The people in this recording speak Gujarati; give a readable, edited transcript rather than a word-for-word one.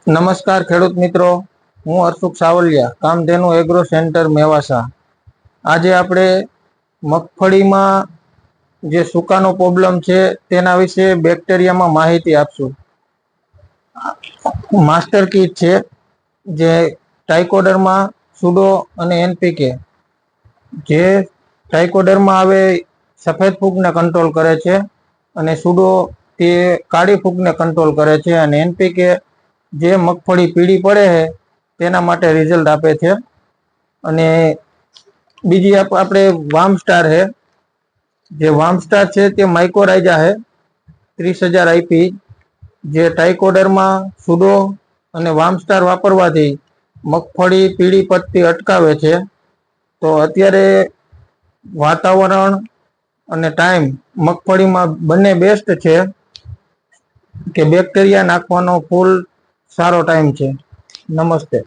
નમસ્કાર ખેડૂત મિત્રો, હું હર્ષુક સાવલિયા, કામધેનુ એગ્રો સેન્ટર મેવાસા. આજે આપણે મગફળીમાં જે સુકાનો પ્રોબ્લેમ છે તેના વિશે બેક્ટેરિયામાં માહિતી આપશું. માસ્ટર કીટ છે જે ટ્રાઇકોડર્મા, સુડો અને એનપીકે. જે ટ્રાઇકોડર્મા આવે સફેદ ફૂગને કંટ્રોલ કરે છે અને સુડો તે કાળી ફૂગને કંટ્રોલ કરે છે અને એનપીકે જે મગફળી પીળી પડે છે તેના માટે રિઝલ્ટ આપે છે. અને બીજી આપણે વાર્મસ્ટાર છે, જે વાર્મસ્ટાર છે તે માઇકોરાઇઝા છે 30,000 આઈપી, જે ટ્રાઇકોડર્મા, સુડો અને વાર્મસ્ટાર વાપરવાથી મગફળી પીળી પડતી અટકાવે છે. તો અત્યારે વાતાવરણ અને ટાઈમ મગફળીમાં બંને બેસ્ટ છે કે બેક્ટેરિયા નાખવાનો ફૂલ સારો ટાઈમ છે. નમસ્તે.